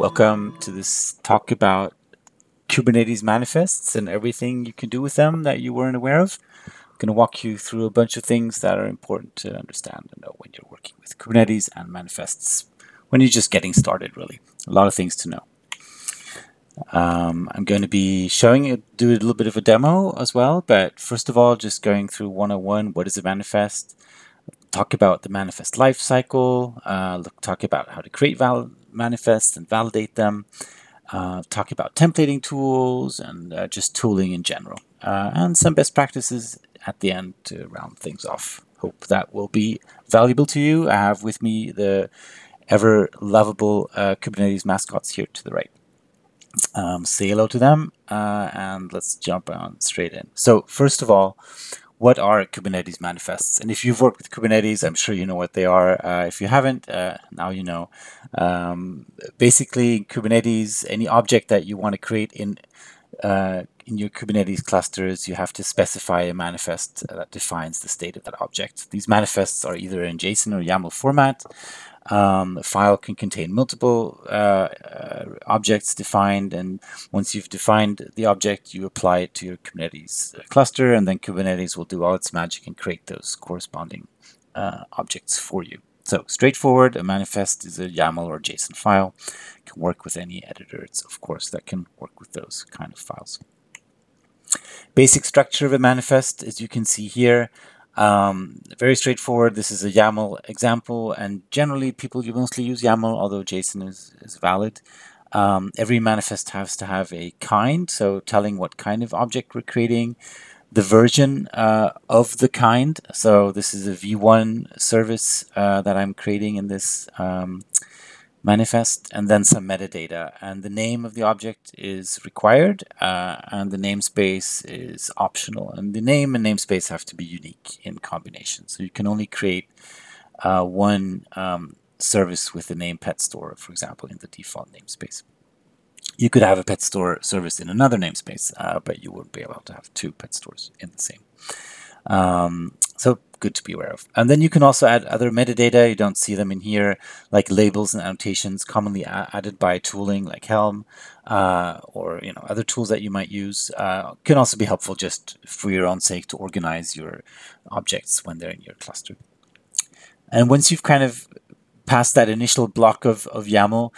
Welcome to this talk about Kubernetes manifests and everything you can do with them that you weren't aware of. I'm going to walk you through a bunch of things that are important to understand and know when you're working with Kubernetes and manifests, when you're just getting started, really. A lot of things to know. I'm going to be showing you, do a little bit of a demo as well, but first of all, just going through 101, what is a manifest? Talk about the manifest lifecycle, talk about how to create manifests and validate them, talk about templating tools and just tooling in general, and some best practices at the end to round things off. Hope that will be valuable to you. I have with me the ever lovable Kubernetes mascots here to the right. Say hello to them and let's jump on straight in. So first of all, what are Kubernetes manifests? And if you've worked with Kubernetes, I'm sure you know what they are. If you haven't, now you know. Basically, Kubernetes, any object that you want to create in your Kubernetes clusters, you have to specify a manifest that defines the state of that object. These manifests are either in JSON or YAML format. A file can contain multiple objects defined, and once you've defined the object, you apply it to your Kubernetes cluster, and then Kubernetes will do all its magic and create those corresponding objects for you. So straightforward, a manifest is a YAML or JSON file. It can work with any editors, of course, that can work with those kind of files. Basic structure of a manifest, as you can see here, very straightforward. This is a YAML example, and generally people mostly use YAML, although JSON is valid. Every manifest has to have a kind, so telling what kind of object we're creating, the version of the kind. So this is a v1 service that I'm creating in this manifest, and then some metadata, and the name of the object is required and the namespace is optional, and the name and namespace have to be unique in combination, so you can only create one service with the name pet store, for example, in the default namespace. You could have a pet store service in another namespace, but you wouldn't be able to have two pet stores in the same. So good to be aware of. And then you can also add other metadata. You don't see them in here, like labels and annotations commonly added by tooling like Helm or other tools that you might use. Can also be helpful just for your own sake to organize your objects when they're in your cluster. And once you've kind of passed that initial block of YAML,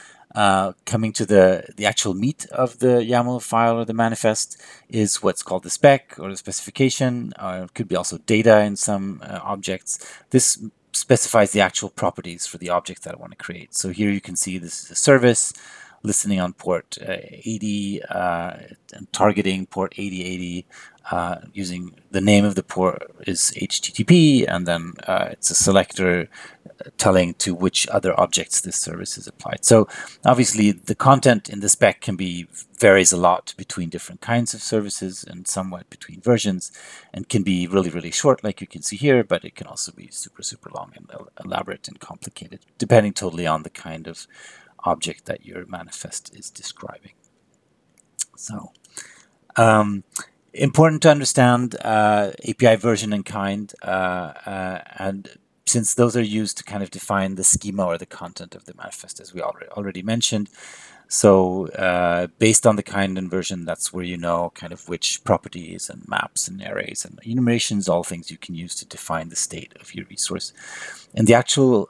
coming to the actual meat of the YAML file or the manifest is what's called the spec or the specification. It could be also data in some objects. This specifies the actual properties for the object that I want to create. So here you can see this is a service listening on port 80 and targeting port 8080. Using the name of the port is HTTP, and then it's a selector telling to which other objects this service is applied. So obviously the content in the spec varies a lot between different kinds of services and somewhat between versions, and can be really, really short like you can see here, but it can also be super, super long and elaborate and complicated, depending totally on the kind of object that your manifest is describing. So important to understand API version and kind, and since those are used to kind of define the schema or the content of the manifest, as we already mentioned. So based on the kind and version, that's where you know kind of which properties and maps and arrays and enumerations, all things you can use to define the state of your resource. And the actual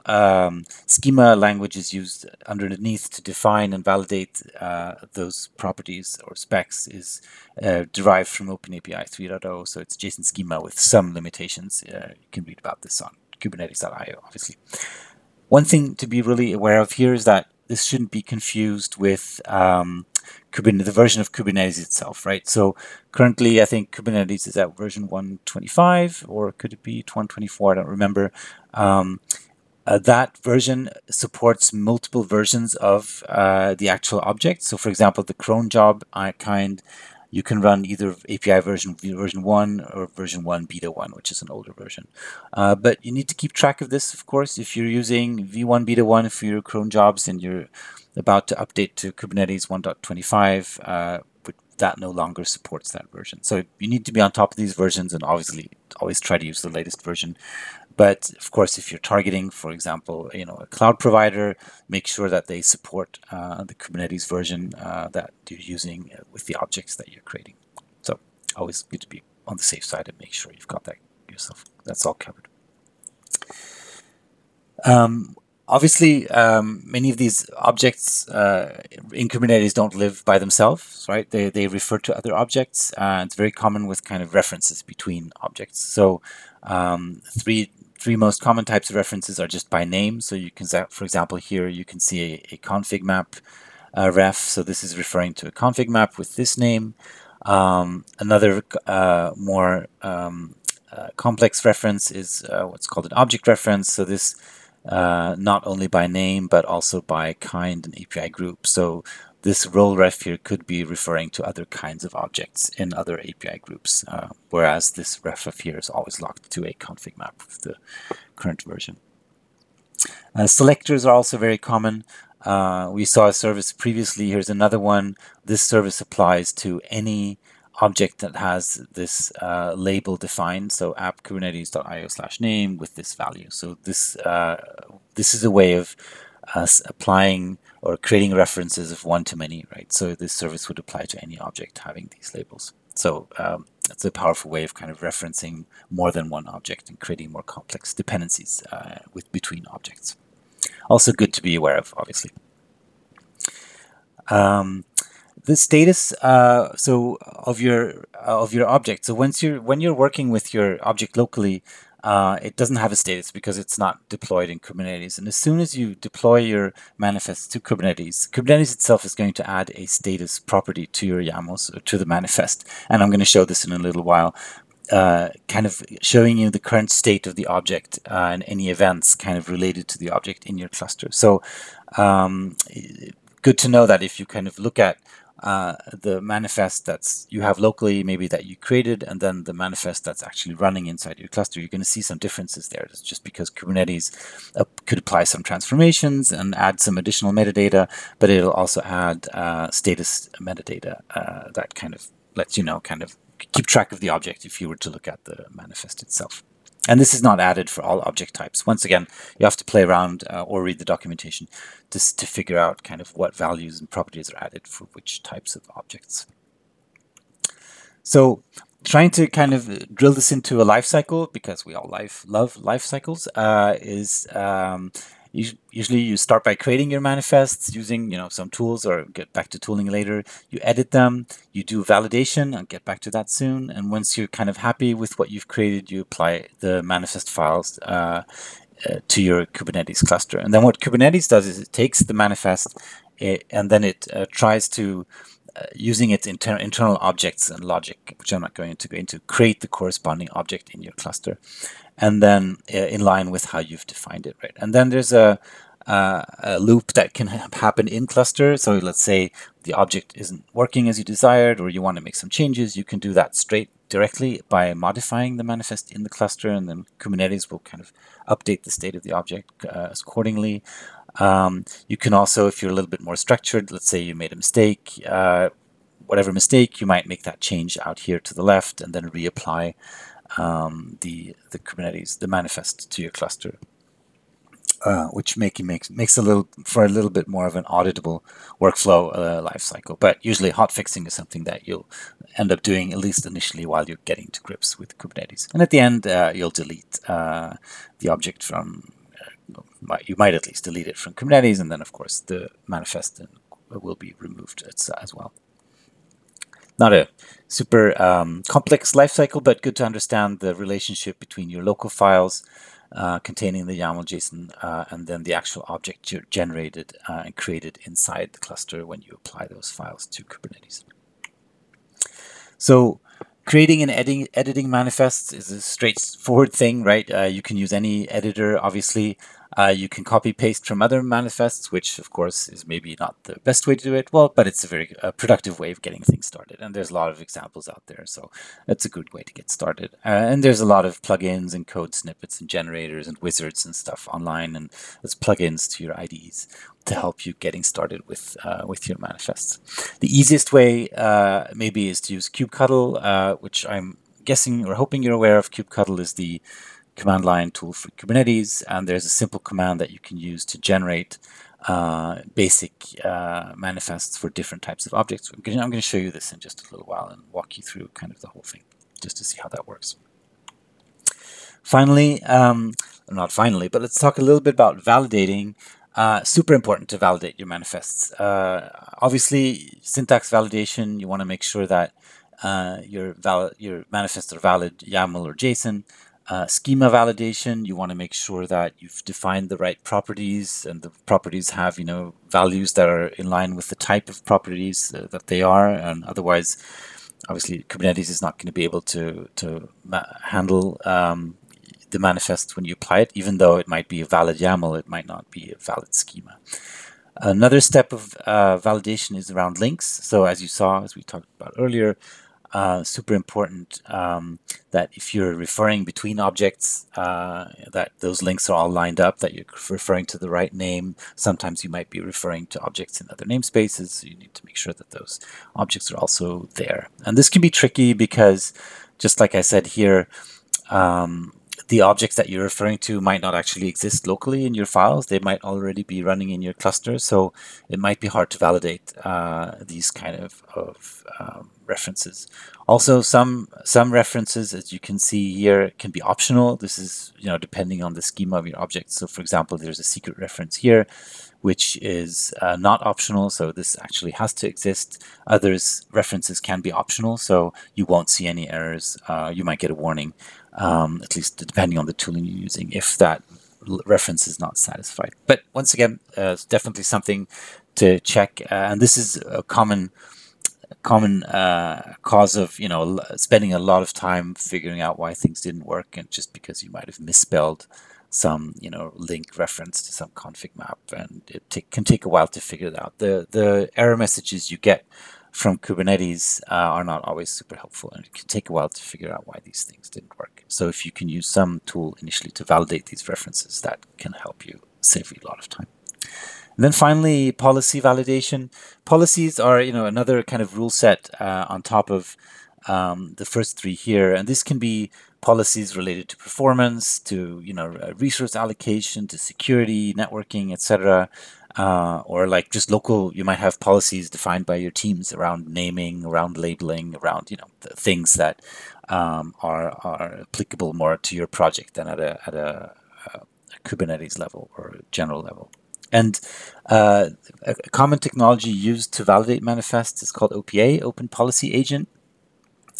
schema language is used underneath to define and validate those properties or specs is derived from OpenAPI 3.0. So it's JSON schema with some limitations. You can read about this on Kubernetes.io, obviously. One thing to be really aware of here is that this shouldn't be confused with the version of Kubernetes itself, right? So currently, I think Kubernetes is at version 125, or could it be 124? I don't remember. That version supports multiple versions of the actual object. So for example, the cron job kind, you can run either API version 1 or version 1 beta 1, which is an older version. But you need to keep track of this, of course. If you're using v1 beta 1 for your cron jobs and you're about to update to Kubernetes 1.25, that no longer supports that version. So you need to be on top of these versions, and obviously always try to use the latest version. But of course, if you're targeting, for example, a cloud provider, make sure that they support the Kubernetes version that you're using with the objects that you're creating. So always good to be on the safe side and make sure you've got that yourself. That's all covered. Obviously, many of these objects in Kubernetes don't live by themselves, right? They refer to other objects. It's very common with kind of references between objects. So three most common types of references are just by name. So you can, for example, here you can see a config map ref. So this is referring to a config map with this name. Another more complex reference is what's called an object reference. So this not only by name, but also by kind and API group. So this role ref here could be referring to other kinds of objects in other API groups, whereas this ref here is always locked to a config map with the current version. Selectors are also very common. We saw a service previously. Here's another one. This service applies to any object that has this label defined, so app kubernetes.io/name with this value. So this is a way of us applying or creating references of one-to-many, right? So this service would apply to any object having these labels. So it's a powerful way of kind of referencing more than one object and creating more complex dependencies between objects. Also good to be aware of, obviously. The status of your object. So when you're working with your object locally, it doesn't have a status because it's not deployed in Kubernetes. And as soon as you deploy your manifest to Kubernetes, Kubernetes itself is going to add a status property to your YAMLs or to the manifest. And I'm going to show this in a little while, kind of showing you the current state of the object and any events kind of related to the object in your cluster. So good to know that if you kind of look at the manifest that's you have locally, maybe that you created, and then the manifest that's actually running inside your cluster, you're going to see some differences there. It's just because Kubernetes could apply some transformations and add some additional metadata, but it'll also add status metadata that kind of lets you know, kind of keep track of the object if you were to look at the manifest itself. And this is not added for all object types. Once again, you have to play around or read the documentation to figure out kind of what values and properties are added for which types of objects. So trying to kind of drill this into a life cycle, because we all love life cycles, is usually you start by creating your manifests using some tools, or get back to tooling later. You edit them, you do validation, I'll get back to that soon. And once you're kind of happy with what you've created, you apply the manifest files to your Kubernetes cluster. And then what Kubernetes does is it takes the manifest and then it tries to, using its internal objects and logic, which I'm not going to go into, create the corresponding object in your cluster, and then in line with how you've defined it, right? And then there's a loop that can happen in cluster. So let's say the object isn't working as you desired, or you want to make some changes. You can do that directly by modifying the manifest in the cluster, and then Kubernetes will kind of update the state of the object accordingly. You can also, if you're a little bit more structured, let's say you made a mistake, whatever mistake, you might make that change out here to the left and then reapply the Kubernetes, the manifest to your cluster, which makes a little bit more of an auditable workflow lifecycle. But usually hotfixing is something that you'll end up doing, at least initially, while you're getting to grips with Kubernetes. And at the end, you'll delete the object from, you might at least delete it from Kubernetes, and then of course the manifest will be removed as well. Not a super complex lifecycle, but good to understand the relationship between your local files containing the YAML JSON and then the actual object you generated and created inside the cluster when you apply those files to Kubernetes. So creating and editing manifests is a straightforward thing, right? You can use any editor, obviously. You can copy paste from other manifests, which of course is maybe not the best way to do it. Well, but it's a very productive way of getting things started. And there's a lot of examples out there. So it's a good way to get started. And there's a lot of plugins and code snippets and generators and wizards and stuff online. And there's plugins to your IDEs to help you getting started with your manifests. The easiest way maybe is to use kubectl, which I'm guessing or hoping you're aware of. Kubectl is the command line tool for Kubernetes, and there's a simple command that you can use to generate basic manifests for different types of objects. I'm going to show you this in just a little while and walk you through kind of the whole thing, just to see how that works. Finally, not finally, but let's talk a little bit about validating. Super important to validate your manifests. Obviously, syntax validation, you want to make sure that your manifests are valid YAML or JSON. Schema validation, you want to make sure that you've defined the right properties, and the properties have, values that are in line with the type of properties that they are, and otherwise, obviously, Kubernetes is not going to be able to handle the manifest when you apply it. Even though it might be a valid YAML, it might not be a valid schema. Another step of validation is around links. So as you saw, as we talked about earlier, super important that if you're referring between objects, that those links are all lined up, that you're referring to the right name. Sometimes you might be referring to objects in other namespaces, so you need to make sure that those objects are also there. And this can be tricky because, just like I said here, the objects that you're referring to might not actually exist locally in your files. They might already be running in your cluster, so it might be hard to validate these kind of references. Also, some references, as you can see here, can be optional. This is depending on the schema of your object. So, for example, there's a secret reference here, which is not optional, so this actually has to exist. Others references can be optional, so you won't see any errors. You might get a warning, at least depending on the tooling you're using, if that reference is not satisfied. But once again, it's definitely something to check, and this is a common cause of spending a lot of time figuring out why things didn't work, and just because you might have misspelled some link reference to some config map, and it can take a while to figure it out. The error messages you get from Kubernetes are not always super helpful, and it can take a while to figure out why these things didn't work. So if you can use some tool initially to validate these references, that can help you save you a lot of time. And then finally, policy validation. Policies are another kind of rule set on top of the first three here, and this can be policies related to performance, to resource allocation, to security, networking, etc. Or like just local, you might have policies defined by your teams around naming, around labeling, around the things that are applicable more to your project than at a Kubernetes level or general level. And a common technology used to validate manifests is called OPA, Open Policy Agent.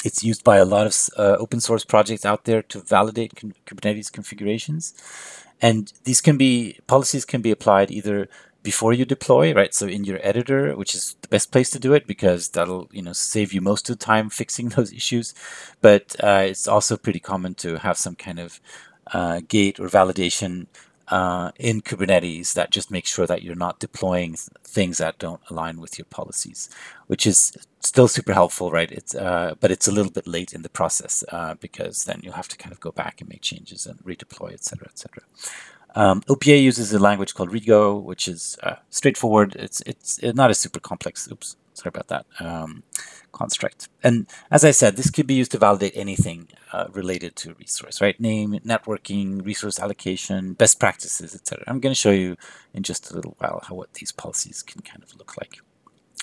It's used by a lot of open source projects out there to validate Kubernetes configurations. And these policies can be applied either before you deploy, right? So in your editor, which is the best place to do it because that'll save you most of the time fixing those issues. But it's also pretty common to have some kind of gate or validation in Kubernetes that just makes sure that you're not deploying things that don't align with your policies, which is still super helpful, right? But it's a little bit late in the process because then you'll have to kind of go back and make changes and redeploy, etc., etc. OPA uses a language called Rego, which is straightforward. It's not a super complex. Oops, sorry about that. Construct. And as I said, this could be used to validate anything related to resource, right? Name, networking, resource allocation, best practices, etc. I'm going to show you in just a little while what these policies can kind of look like.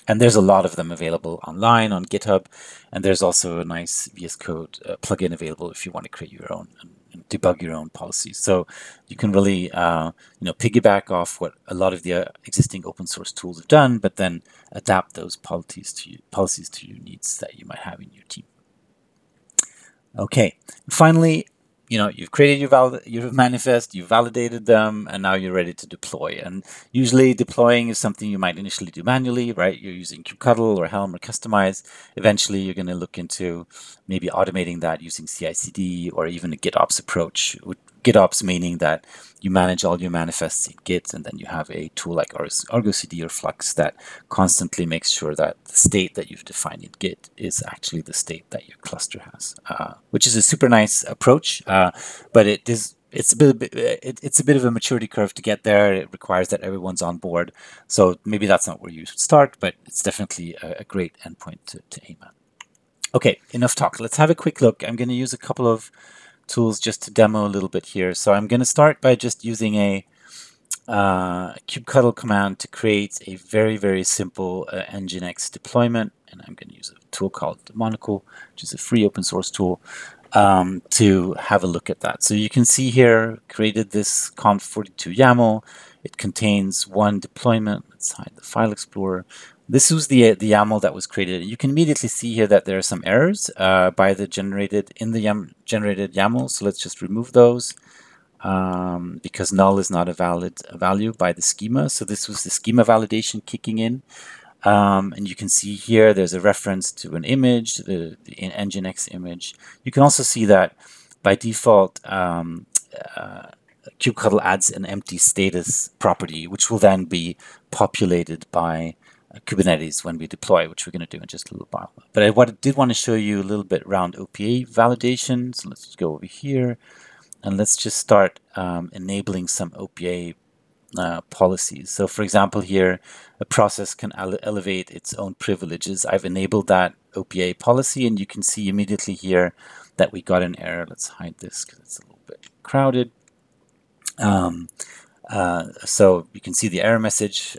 And there's a lot of them available online on GitHub, and there's also a nice VS Code plugin available if you want to create your own and debug your own policies. So you can really piggyback off what a lot of the existing open source tools have done, but then adapt those policies to your needs that you might have in your team. Okay, finally, you've created your manifest, you've validated them, and now you're ready to deploy. And usually deploying is something you might initially do manually, right? You're using kubectl or Helm or Kustomize. Eventually, you're going to look into maybe automating that using CI/CD or even a GitOps approach. GitOps meaning that you manage all your manifests in Git, and then you have a tool like Argo CD or Flux that constantly makes sure that the state that you've defined in Git is actually the state that your cluster has, which is a super nice approach, but it's a bit of a maturity curve to get there. It requires that everyone's on board, so maybe that's not where you should start, but it's definitely a great endpoint to aim at. Okay, enough talk. Let's have a quick look. I'm going to use a couple of tools just to demo a little bit here. So I'm going to start by just using a kubectl command to create a very, very simple Nginx deployment. And I'm going to use a tool called Monocle, which is a free open source tool, to have a look at that. So you can see here, created this Conf42 YAML. It contains one deployment. Let's hide the file explorer. This was the YAML that was created. You can immediately see here that there are some errors by the generated generated YAML. So let's just remove those because null is not a valid value by the schema. So this was the schema validation kicking in. And you can see here there's a reference to an image, the Nginx image. You can also see that by default, kubectl adds an empty status property, which will then be populated by Kubernetes when we deploy, which we're going to do in just a little while. But I did want to show you a little bit around OPA validation. So let's go over here and let's just start enabling some OPA policies. So for example, here a process can elevate its own privileges. I've enabled that OPA policy, and you can see immediately here that we got an error. Let's hide this because it's a little bit crowded. So you can see the error message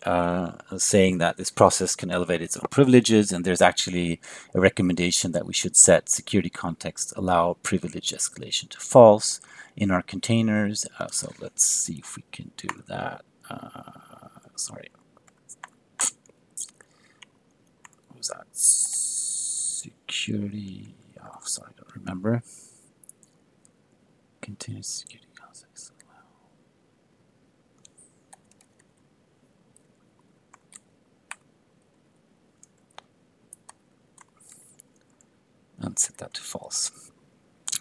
saying that this process can elevate its own privileges, and there's actually a recommendation that we should set security context allow privilege escalation to false in our containers. So let's see if we can do that. Sorry. What was that? Security. Oh, sorry, I don't remember. Container security context allow. And set that to false.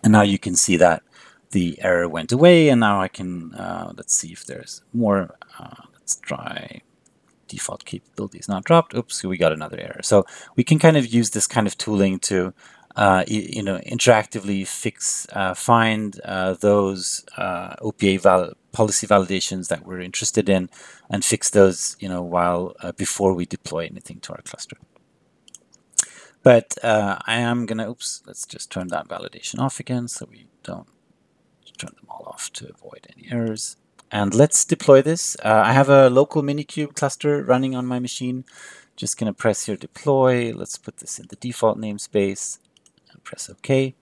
And now you can see that the error went away, and now I can, let's see if there's more. Let's try default capability is not dropped. Oops, we got another error. So we can kind of use this kind of tooling to, interactively find those OPA policy validations that we're interested in, and fix those, while before we deploy anything to our cluster. But I am gonna, let's just turn that validation off again so we don't turn them all off to avoid any errors. And let's deploy this. I have a local Minikube cluster running on my machine. Just gonna press here deploy. Let's put this in the default namespace and press OK.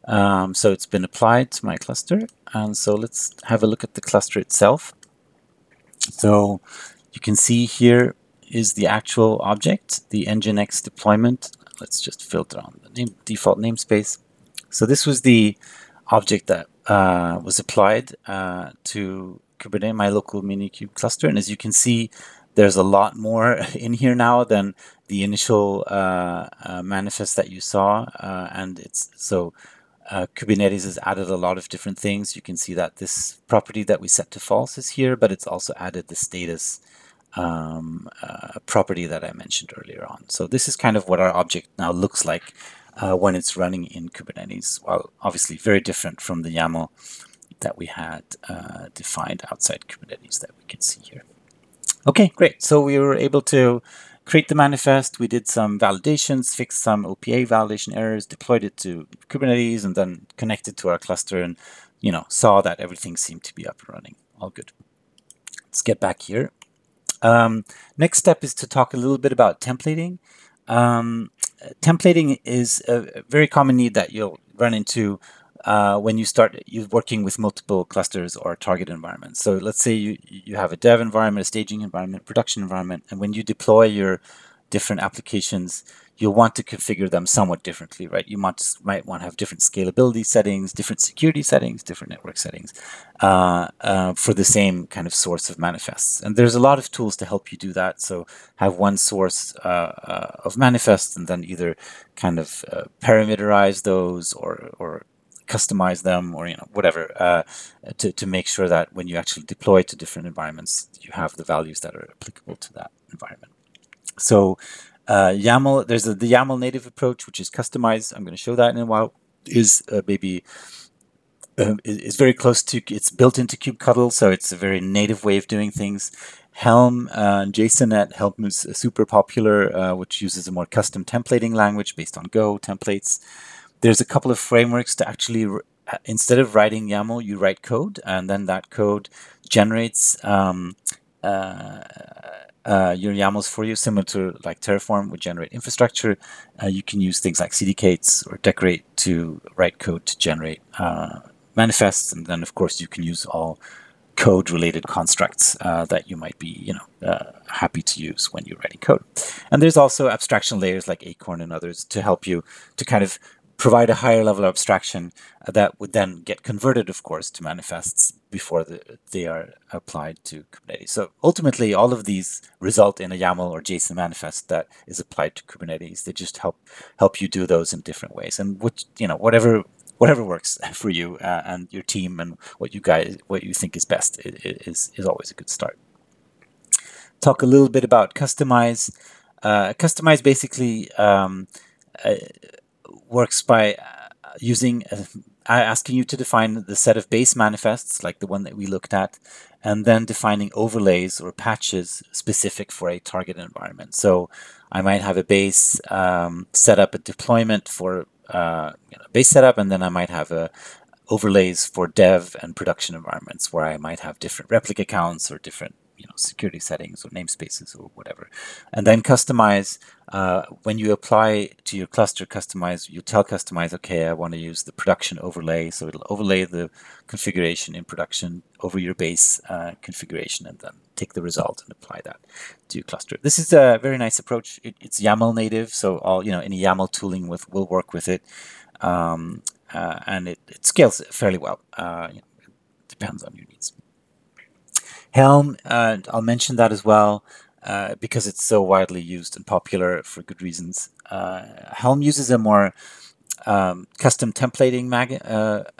So it's been applied to my cluster. And so let's have a look at the cluster itself. So you can see here is the actual object, the Nginx deployment. Let's just filter on the default namespace. So this was the object that was applied to Kubernetes, my local Minikube cluster. And as you can see, there's a lot more in here now than the initial manifest that you saw. And it's so Kubernetes has added a lot of different things. You can see that this property that we set to false is here, but it's also added the status property that I mentioned earlier on. So this is kind of what our object now looks like when it's running in Kubernetes. Well, obviously very different from the YAML that we had defined outside Kubernetes that we can see here. Okay, great. So we were able to create the manifest. We did some validations, fixed some OPA validation errors, deployed it to Kubernetes, and then connected to our cluster, and saw that everything seemed to be up and running. All good. Let's get back here. Next step is to talk a little bit about templating. Templating is a very common need that you'll run into when you start working with multiple clusters or target environments. So let's say you have a dev environment, a staging environment, production environment, and when you deploy your different applications, you'll want to configure them somewhat differently, right? You might want to have different scalability settings, different security settings, different network settings for the same kind of source of manifests. And there's a lot of tools to help you do that. So have one source of manifests, and then either kind of parameterize those or customize them, or whatever, to make sure that when you actually deploy to different environments, you have the values that are applicable to that environment. So YAML, there's the YAML native approach, which is customized. I'm going to show that in a while. Is very close to, it's built into kubectl, so it's a very native way of doing things. Helm, JSON Helm is super popular, which uses a more custom templating language based on Go templates. There's a couple of frameworks to actually instead of writing YAML, you write code, and then that code generates your YAMLs for you, similar to like Terraform would generate infrastructure. You can use things like K8s or Decorate to write code to generate manifests, and then of course you can use all code-related constructs that you might be, happy to use when you're writing code. And there's also abstraction layers like Acorn and others to help you to kind of provide a higher level of abstraction that would then get converted, of course, to manifests before they are applied to Kubernetes. So ultimately, all of these result in a YAML or JSON manifest that is applied to Kubernetes. They just help you do those in different ways, and whatever works for you and your team, and what you think is best is always a good start. Talk a little bit about Kustomize. Kustomize basically works by using asking you to define the set of base manifests, like the one that we looked at, and then defining overlays or patches specific for a target environment. So I might have a base setup, a deployment for base setup, and then I might have overlays for dev and production environments where I might have different replica counts or different security settings or namespaces or whatever. And then Kustomize, when you apply to your cluster Kustomize, you tell Kustomize, okay, I want to use the production overlay, so it'll overlay the configuration in production over your base configuration, and then take the result and apply that to your cluster. This is a very nice approach. It's YAML native, so any YAML tooling will work with it, and it scales fairly well. It depends on your needs. Helm, I'll mention that as well because it's so widely used and popular for good reasons. Helm uses a more custom templating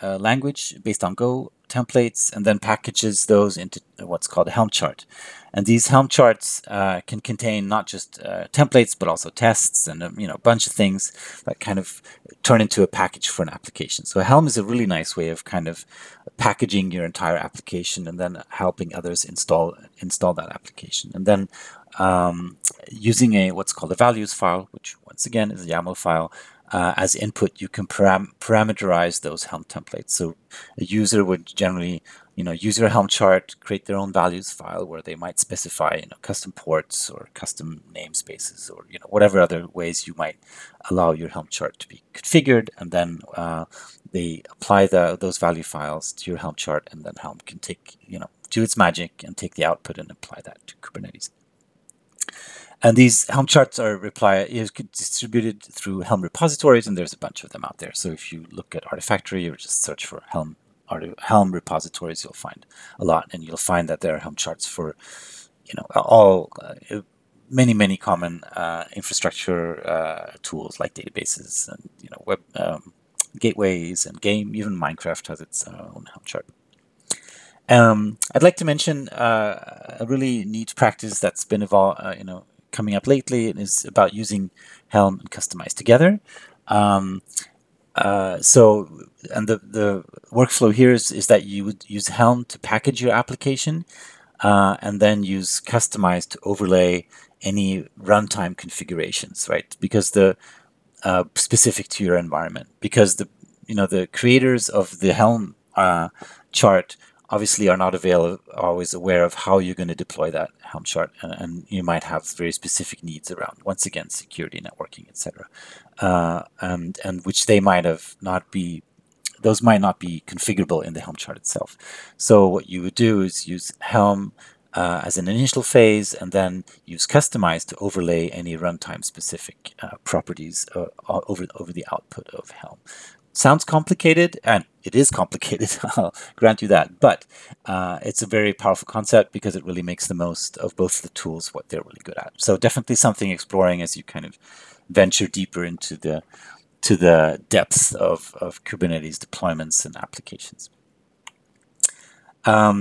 language based on Go templates, and then packages those into what's called a Helm chart. And these Helm charts can contain not just templates, but also tests and a bunch of things that kind of turn into a package for an application. So Helm is a really nice way of kind of packaging your entire application and then helping others install that application. And then using what's called a values file, which once again is a YAML file, as input, you can parameterize those Helm templates. So a user would generally, use your Helm chart, create their own values file where they might specify, custom ports or custom namespaces or, whatever other ways you might allow your Helm chart to be configured. And then they apply those value files to your Helm chart, and then Helm can take, do its magic and take the output and apply that to Kubernetes. And these Helm charts are distributed through Helm repositories, and there's a bunch of them out there. So if you look at Artifactory or just search for Helm repositories, you'll find a lot, and you'll find that there are Helm charts for, all many common infrastructure tools like databases and web gateways and even Minecraft has its own Helm chart. I'd like to mention a really neat practice that's been coming up lately. It is about using Helm and Kustomize together. And the workflow here is that you would use Helm to package your application, and then use Kustomize to overlay any runtime configurations, right? Because specific to your environment. Because the creators of the Helm chart obviously are not always aware of how you're going to deploy that Helm chart, and you might have very specific needs around, once again, security, networking, etc., and which might not be configurable in the Helm chart itself. So what you would do is use Helm as an initial phase, and then use Kustomize to overlay any runtime specific properties over the output of Helm. Sounds complicated, and it is complicated, I'll grant you that, but it's a very powerful concept because it really makes the most of both the tools, what they're really good at. So definitely something exploring as you kind of venture deeper into the depths of Kubernetes deployments and applications. How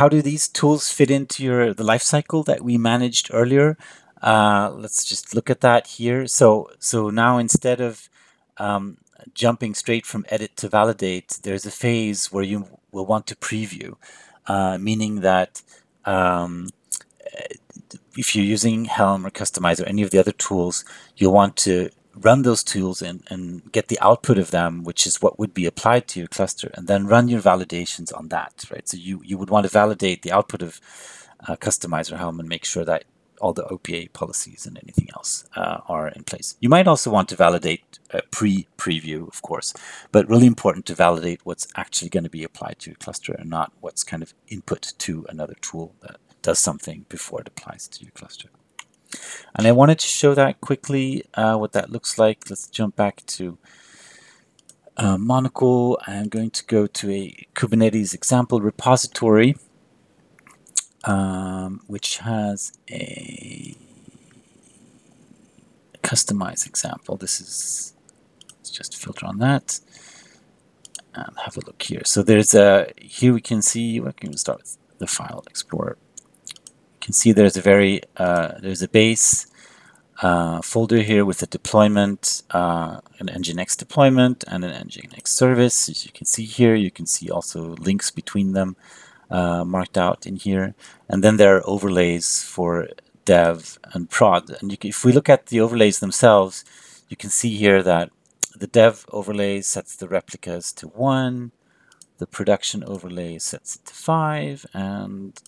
do these tools fit into the lifecycle that we managed earlier? Let's just look at that here. So now instead of jumping straight from edit to validate, there's a phase where you will want to preview, meaning that if you're using Helm or Kustomize or any of the other tools, you'll want to run those tools and get the output of them, which is what would be applied to your cluster, and then run your validations on that, right? So you would want to validate the output of Kustomize or Helm and make sure that all the OPA policies and anything else are in place. You might also want to validate pre-preview, of course, but really important to validate what's actually going to be applied to your cluster and not what's kind of input to another tool that does something before it applies to your cluster. And I wanted to show that quickly, what that looks like. Let's jump back to Monocle. I'm going to go to a Kubernetes example repository, which has a Kustomize example. Let's just filter on that and have a look here. So there's here we can see, we can start with the file explorer. You can see there's a base folder here with a deployment, an Nginx deployment and an Nginx service. As you can see here, you can see also links between them marked out in here. And then there are overlays for dev and prod. And if we look at the overlays themselves, you can see here that the dev overlay sets the replicas to 1, the production overlay sets it to 5, and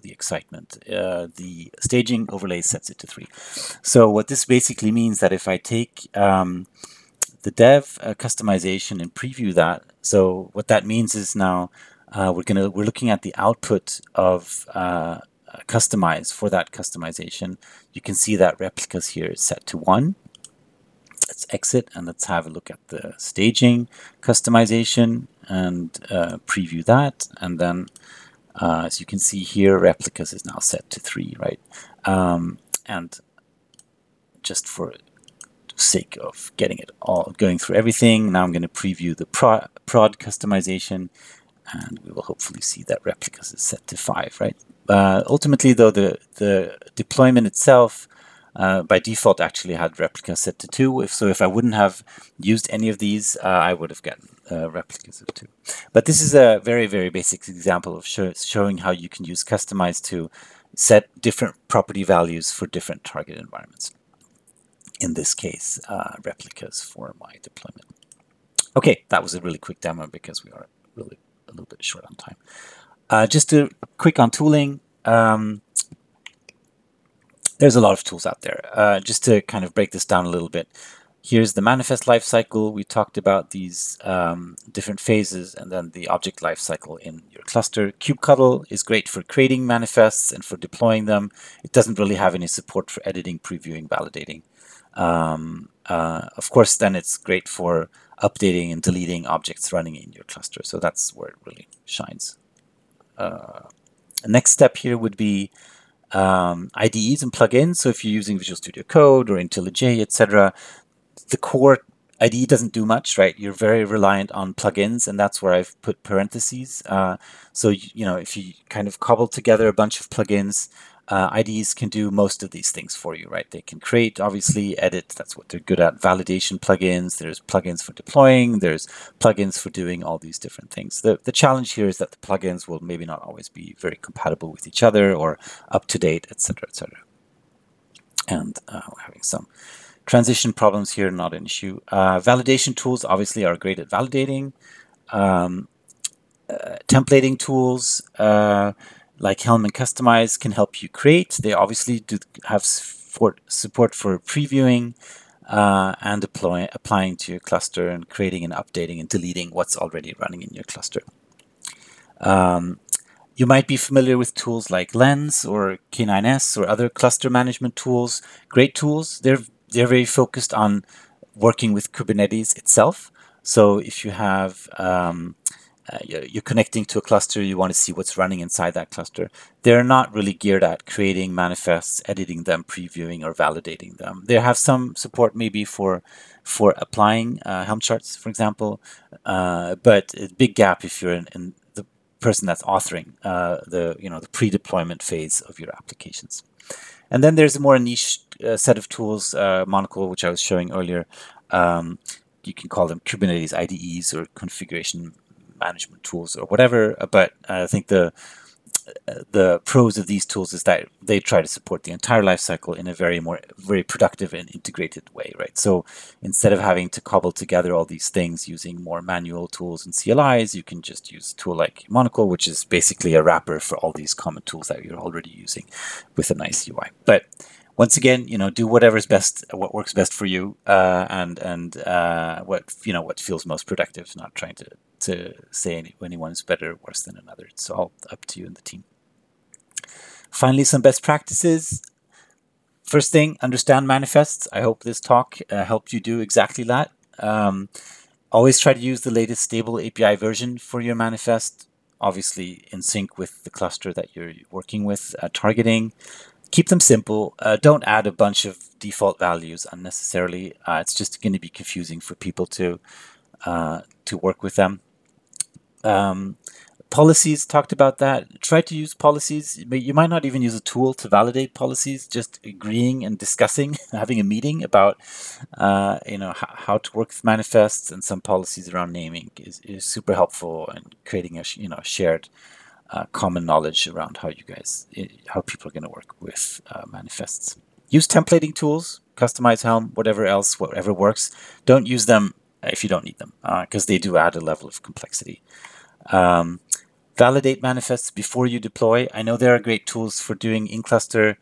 the excitement. The staging overlay sets it to 3. So what this basically means that if I take the dev customization and preview that, so what that means is now we're looking at the output of Kustomize for that customization. You can see that replicas here is set to 1. Let's exit and let's have a look at the staging customization and preview that, and then as you can see here, replicas is now set to 3, right? And just for the sake of getting it all, going through everything, now I'm going to preview the prod customization, and we will hopefully see that replicas is set to 5, right? Ultimately, though, the deployment itself by default actually had replicas set to 2. If I wouldn't have used any of these, I would have gotten replicas of 2. But this is a very, very basic example of showing how you can use Kustomize to set different property values for different target environments. In this case, replicas for my deployment. Okay, that was a really quick demo because we are really a little bit short on time. Just quick on tooling. There's a lot of tools out there. Just to kind of break this down a little bit, here's the manifest lifecycle. We talked about these different phases, and then the object lifecycle in your cluster. Kubectl is great for creating manifests and for deploying them. It doesn't really have any support for editing, previewing, validating. Of course, then it's great for updating and deleting objects running in your cluster. So that's where it really shines. The next step here would be IDEs and plugins. So if you're using Visual Studio Code or IntelliJ, etc., the core IDE doesn't do much, right? You're very reliant on plugins, and that's where I've put parentheses. So if you kind of cobble together a bunch of plugins, IDEs can do most of these things for you, right? They can create, obviously, edit. That's what they're good at. Validation plugins. There's plugins for deploying. There's plugins for doing all these different things. The challenge here is that the plugins will maybe not always be very compatible with each other or up to date, etc., etc. And we're having some transition problems here, not an issue. Validation tools obviously are great at validating. Templating tools like Helm and Kustomize can help you create. They obviously do have support for previewing and applying to your cluster and creating and updating and deleting what's already running in your cluster. You might be familiar with tools like Lens or K8s or other cluster management tools. Great tools. They're very focused on working with Kubernetes itself. So if you have you're connecting to a cluster, you want to see what's running inside that cluster. They're not really geared at creating manifests, editing them, previewing, or validating them. They have some support maybe for applying Helm charts, for example, but a big gap if you're in the person that's authoring the pre-deployment phase of your applications. And then there's a more niche set of tools, Monocle, which I was showing earlier. You can call them Kubernetes IDEs or configuration management tools or whatever, but I think the the pros of these tools is that they try to support the entire lifecycle in a very productive and integrated way, right? So instead of having to cobble together all these things using more manual tools and CLIs, you can just use a tool like Monocle, which is basically a wrapper for all these common tools that you're already using with a nice UI. But once again, do whatever's best, what works best for you, and what feels most productive. Not trying to say anyone's better or worse than another. It's all up to you and the team. Finally, some best practices. First thing, understand manifests. I hope this talk helped you do exactly that. Always try to use the latest stable API version for your manifest, obviously in sync with the cluster that you're working with, targeting. Keep them simple. Don't add a bunch of default values unnecessarily. It's just going to be confusing for people to work with them. Policies, talked about that. Try to use policies. You might not even use a tool to validate policies. Just agreeing and discussing, having a meeting about how to work with manifests, and some policies around naming is super helpful, and creating a shared common knowledge around how people are going to work with manifests. Use templating tools, Kustomize, Helm, whatever works. Don't use them if you don't need them, because they do add a level of complexity. Validate manifests before you deploy. I know there are great tools for doing in-cluster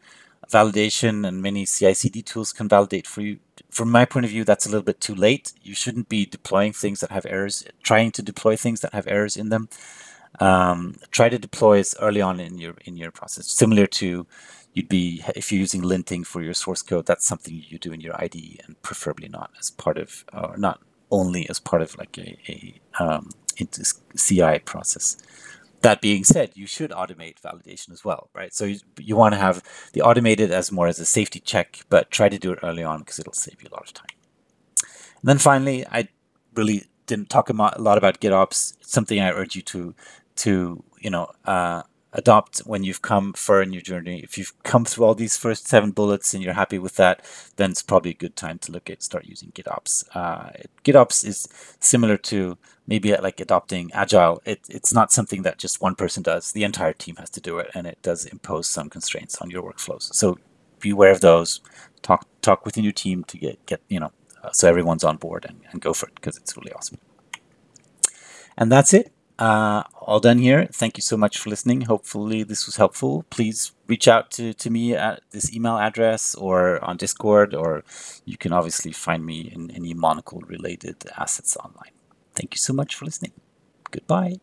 validation, and many CI/CD tools can validate for you. From my point of view, that's a little bit too late. You shouldn't be deploying things that have errors, trying to deploy things that have errors in them. Try to deploy as early on in your process, similar to if you're using linting for your source code. That's something you do in your IDE, and preferably not as part of, or not only as part of like a CI process. That being said, you should automate validation as well, right? So you want to have the automated as more as a safety check, but try to do it early on because it'll save you a lot of time. And then finally, I really didn't talk a lot about GitOps. It's something I urge you to adopt when you've come far in your journey. If you've come through all these first 7 bullets and you're happy with that, then it's probably a good time to start using GitOps. GitOps is similar to maybe like adopting Agile. It's not something that just one person does. The entire team has to do it, and it does impose some constraints on your workflows. So be aware of those. Talk within your team to get so everyone's on board, and go for it, because it's really awesome. And that's it. All done here. Thank you so much for listening. Hopefully this was helpful. Please reach out to me at this email address or on Discord, or you can obviously find me in any Monocle related assets online. Thank you so much for listening. Goodbye.